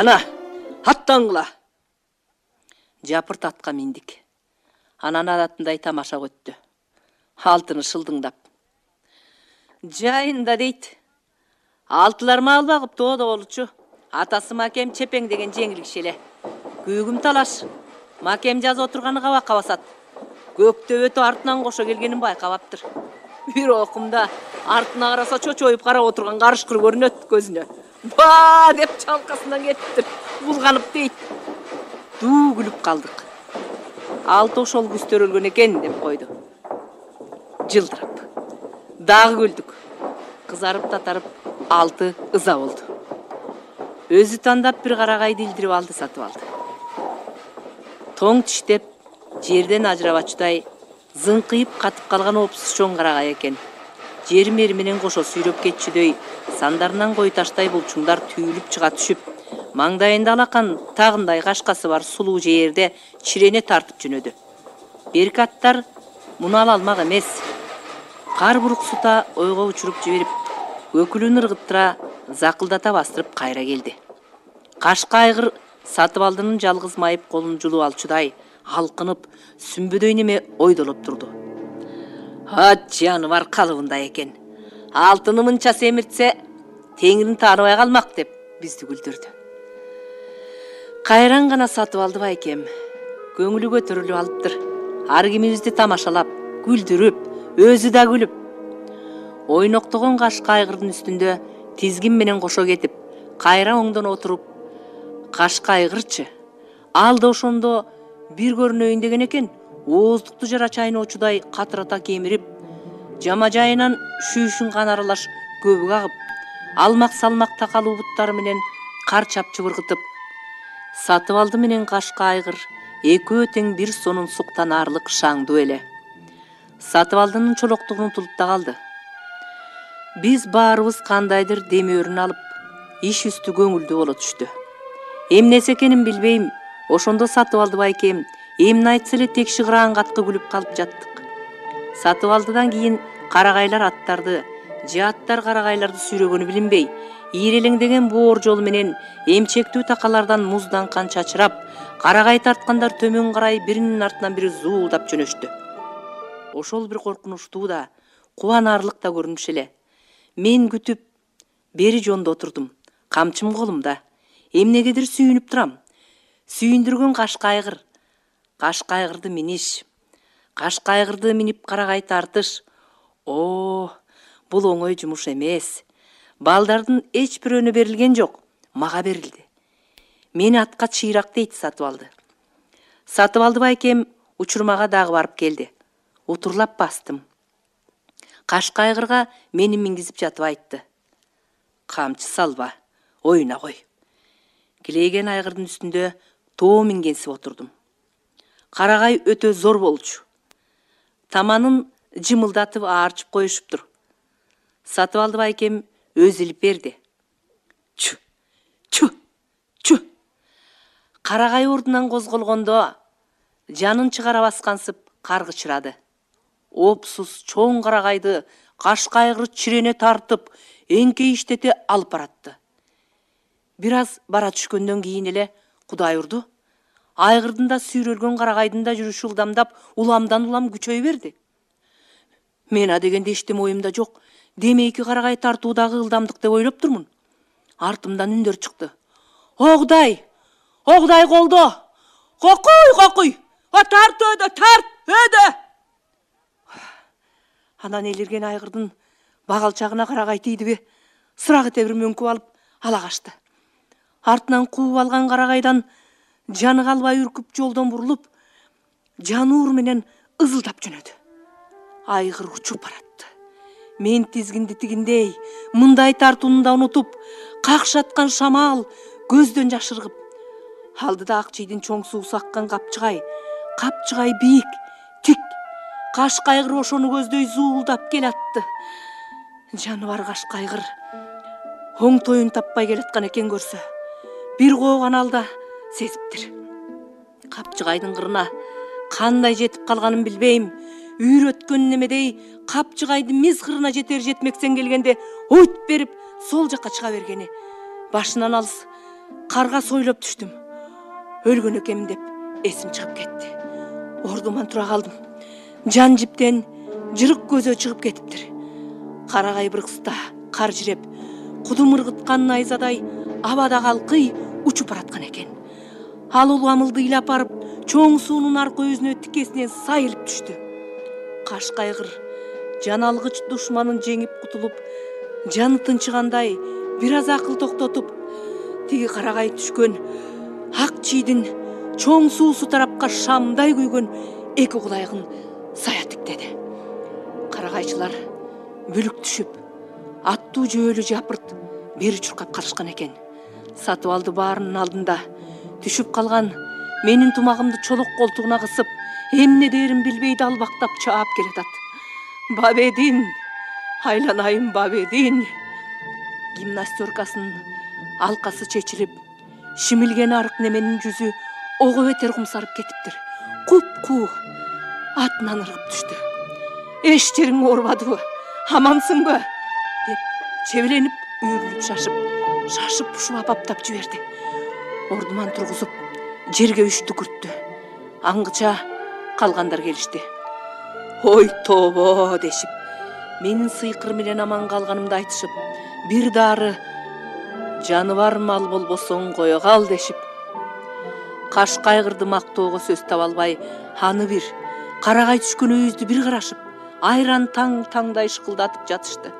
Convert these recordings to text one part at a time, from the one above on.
Ана, аттаңғыла. Жапырт атқа мендік. Анан адатындай тамаша өтті. Алтыны шылдыңдап. Жайында дейді. Алтылар мал бағып тоғды олычу. Атасы Макем чепең деген жеңілік шеле. Күйгім талаш. Макем жаз отырғаны қава қавасат. Көкте өті артынан қоша келгенін байқабаптыр. Bir оқымда артына қараса чочойып қарап отырған қарышқыр көрінеді көзіне. Ба деп çalқасынан кеттір. Бұлғанып дейді. Ду күліп қалдық. Алты ошол күстер өлген екен деп қойды. Жылдырып. Дағы күлдік. Қызарып татарып алты ыза болды. Өзі тандап бір қарағайды илдіріп алды сатып алды. Тоң тіштеп, жерден ажырабачудай зыңқиып қатып қалған опсыз чоң қарағай екен. Жер мерменен қошо сүйреп кетшідей, сандарынан қой таштай бұлчыңдар түйіліп шыға түшіп, маңдайында алақан тағындай қашқасы бар сұлу жерде чирене тартып жүнөді. Беркі аттар мұны алмақ емес. Қар бұрықсута ойға ұшырып жіберіп, өкілін ырғыттыра зақылдата бастырып қайра келді. Қашқа айғыр Сатыбалдының жалғыз майып қолын жұлу алчыдай, алқынып, сүмбөдөй неме ойдолып тұрды. Ат жануар қалыбында екен. Алтыны мынча семіртсе, теңірін таныбай қалмақ деп бізді күлдірді. Қайран ғана Сатыбалды байкем. Көңілі көтеріліп алыптыр. Аргемізді тамашалап, күлдіріп, өзі да күліп. Ойноқтығын қашқа айғырдың үстінде тизгин менен қошо кетіп, қайра оңдан отырып, қашқа айғырчы. Алды ошондо bir көрінөйін деген екен, оздықты жара чайын очудай қатырата кеміріп, жама жайынан шүйшін қанарылаш көбік ағып, алмақ-салмақ тақалу бұттары менен қар чапчы бұрғытып, Сатыбалды менен қашқа айғыр, екі өтең бір сонын суқтан арлық шаңды әлі. Сатыбалдының чолоқтығын тұлыпта қалды. Біз барыбыз қандайдыр демеөрін алып, иш үсті көңілді болы түшті. Эмнесе екенін білбейм, ошондо Сатыбалды байкем, эмне айтсылы текші қыран қатқы күліп қалып жаттық. Сатыбалдыдан кейін қарағайлар аттарды, жаттар қарағайларды сүйрегені білінбей, иірелеңдеген боор жол менен эмчектүү тақалардан муздан қан чачырап, қарағай тартқандар төмен қарай бірінің артынан бірі зуылдап жөнөштү. Ошол бір қорқыныштуу да, кубанарлык да көрүнүш эле. Мен күтүп, бери жонда отурдум, камчым колумда. Эмнегедир сүйүнүп турам. Сүйүндүргөн кашка айгыр. Кашка айгырды миниш. Кашка айгырды минип карагай тартыш. О, бул оңой жумуш эмес. Балдардын эч бирөөнө берилген жок, мага берилди. Мени атка чыйрак дейт Сатыбалды. Сатыбалды байкем учурмага дагы барып келди. Утурлап бастым. Кашка айгырга мени мингизип жатып айтты. Камчы салба, ойна кой. Килейген айгырдын үстүндө тоо мингенсип отурдум. Карагай өтө зор болчу. Таманын жымылдатып аарчып коюшуптур. Сатыбалды байкем өз илип берди. Чу, чу, чу. Карагай ордунан козголгондо жанын чыгара баскансып каргычырады. Опсуз чоң карагайды кашка айгыр чирене тартып, эңкейиштете алып баратты. Бир аз бара түшкөндөн кийин эле Кудай урду. Айгырдын да сүйрөлгөн карагайдын да жүрүшү ылдамдап, уламдан улам күчөй берди. Мен адегенде эчтеме оюмда жок. Демейки карагай тартуудагы ылдамдык деп ойлоп турмун. Артымдан үндөр чыкты. Огдай! Огдай колдо! Кокуй, кокуй! Тарт өдө, тарт өдө! Анан элирген айгырдын багалчагына карагай тийдиби? Сырагы тебир мөңкүп алып ала качты. Артынан кууп алган карагайдан жаны калбай үркүп жолдон бурулуп, жануур менен ызылдап жөнөдү. Айгыр учуп баратты. Мен тизгинди тигиндей, мындай тартууну да унутуп, какшаткан шамал көздөн жашыргып, алдыда ак чийдин чоң суусу аккан капчыгай бийик, тик. Кашка айгыр ошону көздөй зуулдап келатты. Жаныбар кашка айгыр оң тоюн таппай келаткан экен көрсө, бир кооган алда сезиптир. Капчыгайдын кырына кандай жетип калганын билбейм. Үйрөткөн немедей капчыгайды миз кырына жетер жетмексен келгенде ойт берип сол жакка чыга бергени. Башынан алыс карга сойлоп түштүм. Өлгөн экенмин деп эсим чыгып кетти. Ордуман тура калдым. Жан жиптен жырык көзө чыгып кетиптир. Карагай быркыста кар жиреп, кудум ыргыткан найзадай абада калкый учуп бараткан экен. Ал уламылды ыйлап барып, чоң суунун арка өзүнө тикесинен сайылып түштү. Каш кайгыр жан алгыч душманын жеңип кутулуп, жаны тынчыгандай бир аз акыл токтотуп, тиги карагай түшкөн ак чийдин чоң суусу тарапка шамдай күйгөн эки кулайыгын сая тиктеди. Карагайчылар бүлүк түшүп, аттуу жөөлү жапырт бери чуркап калышкан экен. Сатып алды баарынын алдында түшүп калган менин тумагымды чолок колтугуна кысып, эмне дээрин билбей далбактап чаап келатат. Бабедин, айланайын Бабедин. Гимнастеркасынын алкасы чечилип, шимилген арык неменин жүзү ого бетер кумсарып кетиптир. Куп-куу атынан ыргып түштү. Эч жериң оорубадыбы? Амансыңбы? Деп чебеленип, үйрүлүп шашып пушуп апаптап жиберди. Ордуман тургузуп, жерге үштү күрттү. Аңгыча калгандар келишти. Ой тобо дешип, менин сыйкыр менен аман калганымды айтышып, бир дары жаныбар мал болбосоң кое кал дешип. Каш кайгырды мактоого сөз таба албай, аны бир карагай түшкөн өйүздү бир карашып, айран таңдай шыкылдатып жатышты.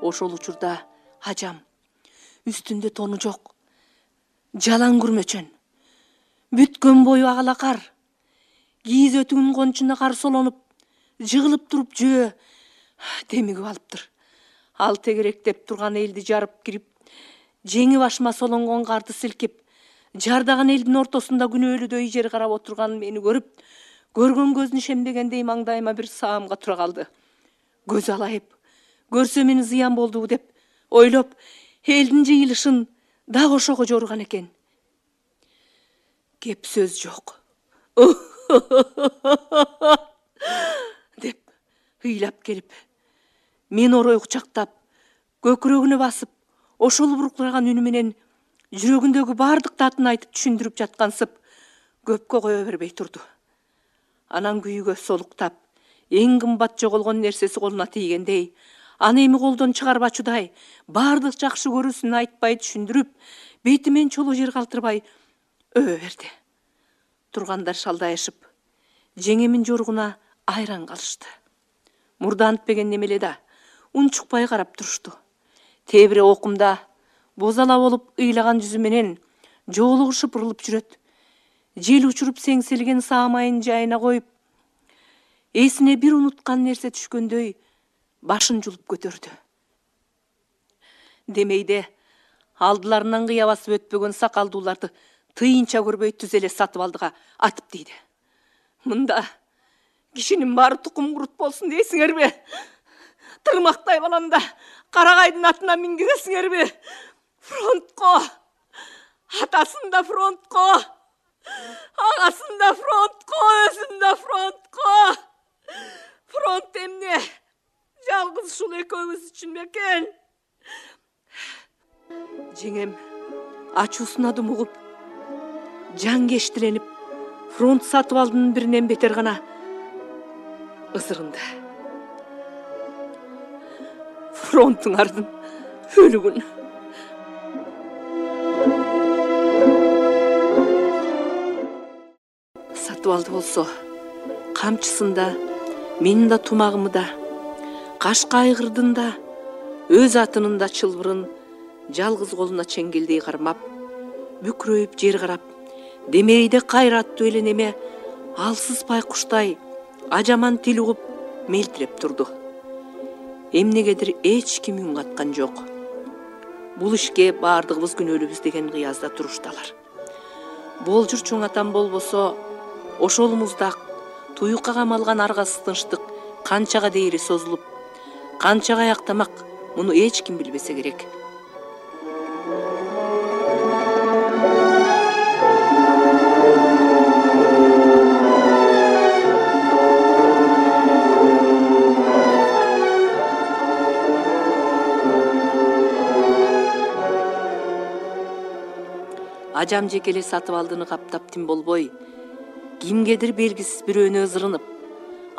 Ошол учурда ажам үстүндө тону жок, жалаң күрмөчөн, бүткөн бою агала кар, кийиз өтүгүнүн кончуна кар солонуп, жыгылып туруп жөө демигип алыптыр. Ал тегеректеп турган элди жарып кирип, жеңи башыма солонгон карды силкип, жардаган элдин ортосунда күнөөлүдөй жер карап отурган мени көрүп, көргөн көзүн шемдегендей маңдайыма бир саамга тура калды. Көзү алайып, көрсө мени зыян болдубу деп ойлоп, элдин жыйылышын дагы ошого жоруган экен. Кеп сөз жок. Деп ыйлап келип, мен орой кучактап, көкүрөгүнө басып, ошол буркураган үнү менен жүрөгүндөгү бардык датын айтып түшүндүрүп жаткансып, көпкө кое бербей турду. Анан күйүгө солуктап, эң кымбат жоголгон нерсеси колуна тийгендей, аны эми колдон чыгарбачудай, бардык жакшы көрүүсүн айтпай түшүндүрүп, бетимен чоло жер калтырбай өбө берди. Тургандар шалдайышып, жеңемин жоругуна айран калышты. Мурда антпеген немеле да, унчукпай карап турушту. Тебире окумда бозала болуп ыйлаган жүзү менен жоолугу шыпырылып жүрөт. Жел учуруп сеңселген саамайын жайына коюп, эсине бир унуткан нерсе түшкөндөй башын жулуп көтөрдү. Демейде алдыларынан кыя басып өтпөгөн сакалдууларды тыйынча көрбөй түз эле сатып алдыга атып тийди. Мында кишинин баары тукум курут болсун дейсиңерби? Тырмактай баланда карагайдын атына мингизесиңерби? Фронтко! Атасын да фронтко! Агасын да фронтко, өзүн да фронтко! Фронт эмне? Жалгыз ушул экөөбүз үчүн бекен? Жеңем ачуусуна думугуп, жан кештиленип, фронт сатып алдынын биринен бетер гана ызырынды. Фронтуңардын өлүгүн. Сатып алды болсо, камчысында, менин да тумагымы да, каш кайгырдын да, өз атынын да чылбырын жалгыз колуна чеңгелдей кармап, бүкрөйүп жер карап, демейде кайраттуу эле неме алсыз байкуштай ажаман тил угуп мелтиреп турду. Эмнегедир эч ким үн каткан жок. Бул ишке баардыгыбыз күнөөлүбүз деген кыязда турушталар. Болжур чоң атам болбосо, ошол муздак, туюкка камалган аргасыз тынчтык канчага дейри созулуп, канчага аяктамак, муну эч ким билбесе керек. Ажам жекеле сатып алдыны каптап тим болбой, кимгедир белгисиз бирөөнө ызырынып,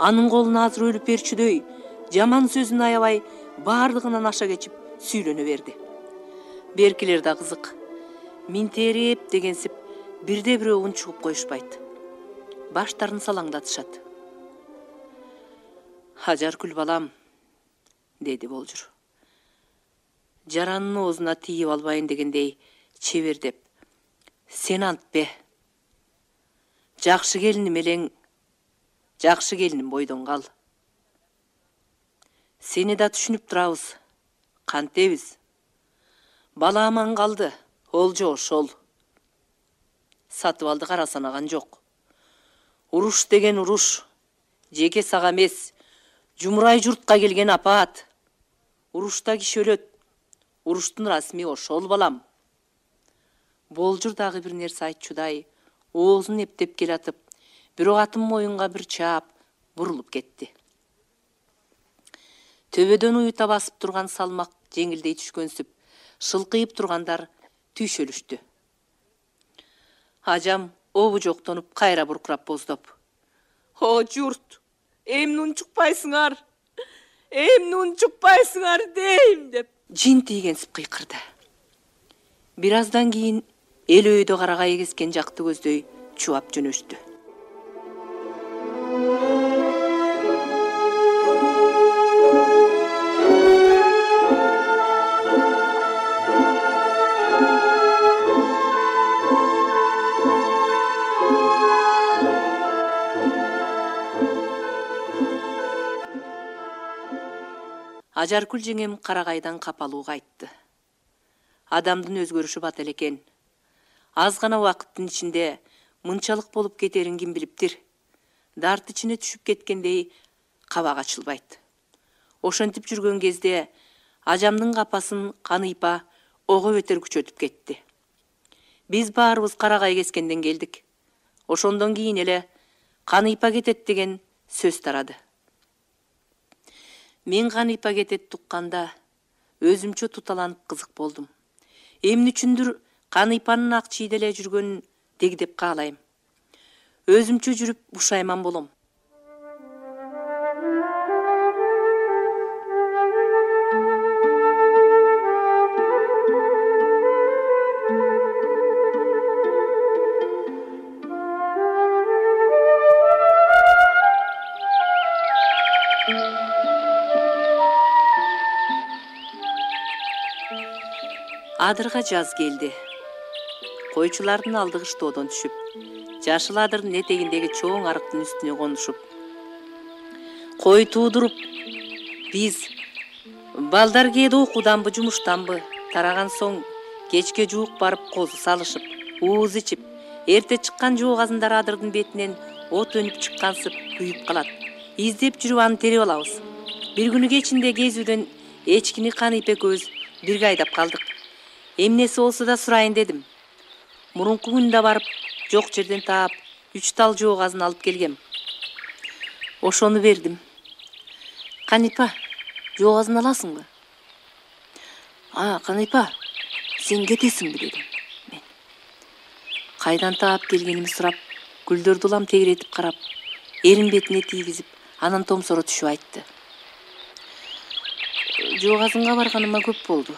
анын колуна азыр өлүп берчүдөй, жаман сөзүн аябай баардыгынан аша кечип сүйлөнө берди. Беркилер да кызык. Минтереп дегенсип бирде бирөө унчугуп коюшпайт. Баштарын салаңдатышат. Ажаркүл балам, деди Болжур. Жаранын оозуна тийип албайын дегендей чебердеп. Сен антпе. Жакшы келиним элең, жакшы келиним бойдон кал. Сени да түшүнүп турабыз. Кантебиз? Бала аман калды, Олжо ошол. Сатыбалды кара санаган жок. Уруш деген уруш. Жеке сага эмес, жумурай журтка келген апаат. Урушта киши өлөт. Уруштун расми ошол балам. Болжур дагы бир нерсе айтчудай, оозун эптеп келатып, бирок атын моюнга бир чаап, бурулуп кетти. Төбөдөн уюта басып турган салмак жеңилдей түшкөнсүп, шылкыйып тургандар түйшөлүштү. Ажам обу жоктонуп, кайра буркурап боздоп. О, журт, эмне унчукпайсыңар? Эмне унчукпайсыңар дейм деп жин тийгенсип кыйкырды. Бир аздан кийин эл өйдө карагай кескен жакты көздөй чубап жөнөштү. Ажаркүл жеңем карагайдан капалуу кайтты. Адамдын өзгөрүшү бат элекен. Аз гана убакыттын ичинде мынчалык болуп кетерин ким билиптир. Дарт ичине түшүп кеткендей кабак ачылбайт. Ошентип жүргөн кезде ажамдын капасын Каныйпа ого бетер күчөтүп кетти. Биз баарыбыз карагай кескенден келдик. Ошондон кийин эле Каныйпа кетет деген сөз тарады. Мен Каныйпа кетет тукканда өзүмчө туталанып кызык болдум. Эмне үчүндүр Каныйпанын ак чийделе жүргөнүн дегдеп каалайм. Өзүмчө жүрүп бушайман болом. Адырга жаз келди. Койчулардын алдыгы штоодон түшүп, жашыл адырдын этегиндеги чоң арыктын үстүнө конушуп, кой туудуруп, биз балдар кээде окууданбы, жумуштанбы тараган соң кечке жуук барып козу салышып, ууз ичип, эрте чыккан жоо казындар адырдын бетинен от өнүп чыккансып күйүп калат. Издеп жүрүп аны терип алабыз. Бир күнү кечинде кезүүдөн эчкини Каныйпа экөөбүз бирге айдап калдык. Эмнеси болсо да сурайын дедим. Мурунку күндө барып, жок жерден таап, 3 тал жоо казын алып келгем. Ошону бердим. Каныйпа, жоо казын аласыңбы? Каныйпа, сен кетесиңби дедим мен. Кайдан таап келгенимди сурап, гүлдөрдү улам тегиретип карап, эрин бетине тийгизип, анан томсоро түшүп айтты. Жоо казынга барганыма көп болду.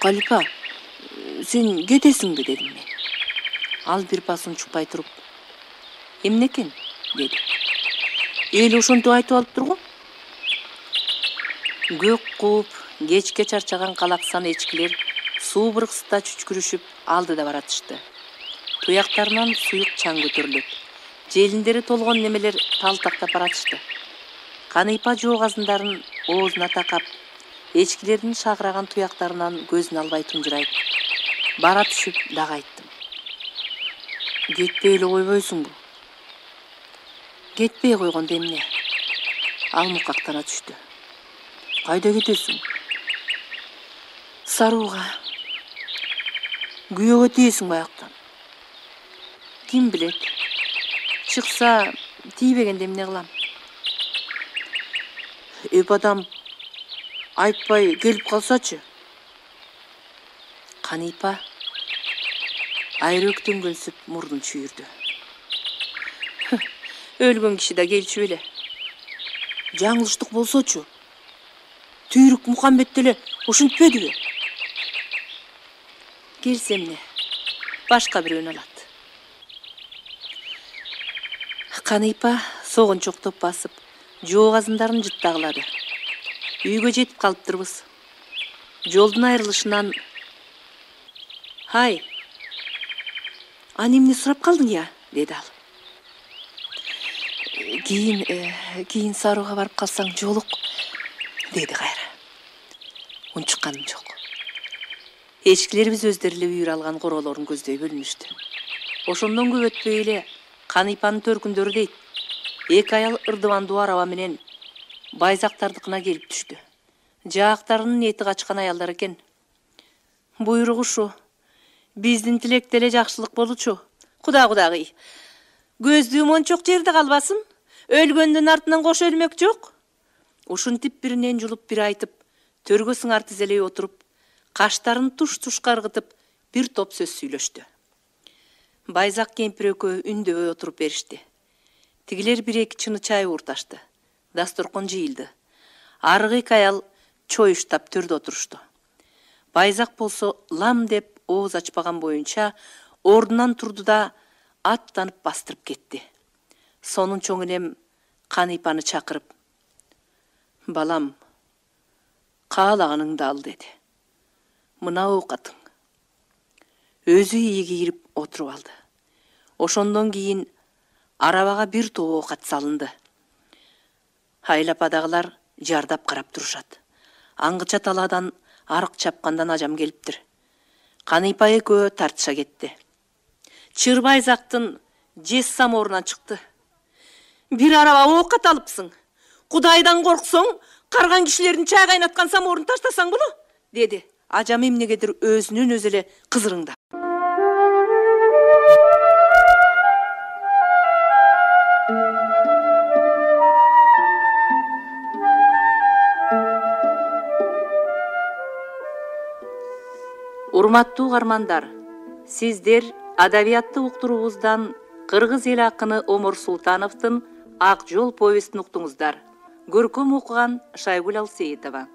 Каныйпа, сен кетесиңби дедим мен. Ал бир пас унчукпай туруп, эмне экен деди. Эл ошентип айтып алыптыр го. Көк кууп, кечке чарчаган калаксан эчкилер суу быркыста чүчкүрүшүп алдыда баратышты. Туяктарынан суюк чаң көтөрүлөт. Желиндери толгон немелер талтактап баратышты. Каныйпа жоо казындарын оозуна такап, эчкилердин шагыраган туяктарынан көзүн албай тунжурайт. Бара түшүп дагы айттым. Кетпей эле койбойсуңбу? Кетпей койгондо эмне? Ал мукактана түштү. Кайда кетесиң? Сарууга. Күйөөгө тийесиң баяктан. Ким билет? Чыкса, тийбегенде эмне кылам? Эп адам айтпай келип калсачы? Каныйпа айрөктөнгөнсүп мурдун чүйүрдү. Өлгөн киши да келчү эле. Жаңылыштык болсочу, Түйрүк Мухаммед деле ушинтпедиби? Келсем эмне? Башка бирөөнү алат. Канипа согунчоктоп басып, жоо казындарын жыттагылады. Үйгө жетип калыптырбыз. Жолдун айрылышынан: "Хай, анимни сурап калдың я?" деди ал. Кийин Сарууга барып калсаң жолук, деди кайра. Унчукканым жок. Эчкилерибиз өздөрү эле үйүр алган короолорун көздөй бөлүнүштү. Ошондон көп өтпөй эле Канипанын төркүндөрү дейт, 2 аял ырдыбандуу араба менен Байзактардыкына келип түштү. Жаактарынын эти качкан аялдар экен. Буйрук ушу. Биздин тилекте эле жакшылык болучу. Кудагый. Көздүү мончок жерде калбасын. Өлгөндүн артынан кош өлмөк жок. Ушинтип биринен жулуп бири айтып, төргө сыңар тизелей отуруп, каштарын туш-туш каргытып, бир топ сөз сүйлөштү. Байзак кемпир экөө үндөбөй отуруп беришти. Тигилер 1-2 чыны чай уурташты. Дасторкон жыйылды. Аркы 2 аял чоюштап төрдө отурушту. Байзак болсо лам деп ооз ачпаган боюнча ордунан турду да аттанып бастырып кетти. Сонун чоң энем Канипаны чакырып: "Балам, каалаганыңды ал", деди. "Мына оокатың". Өзү ийиге кирип отуруп алды. Ошондон кийин арабага бир топ оокат салынды. Айлападагылар жардап карап турушат. Аңгыча талаадан арык чапкандан ажам келиптир. Канипа экөө тартыша кетти. Чыр Байзактын жес самоорунан чыкты. "Бир араба оокат алыпсың. Кудайдан корксоң, карган кишилердин чай кайнаткан самоорун таштасаң боло", деди. Ажам эмнегедир өзүнөн өзү эле кызырыңдап. Урматтуу каармандар, сиздер адабиятты уктуруубуздан кыргыз эл акыны Омор Султановдун Ак жол повестин уктуңуздар. Көркөм окуган Шайгүл Алсейитова.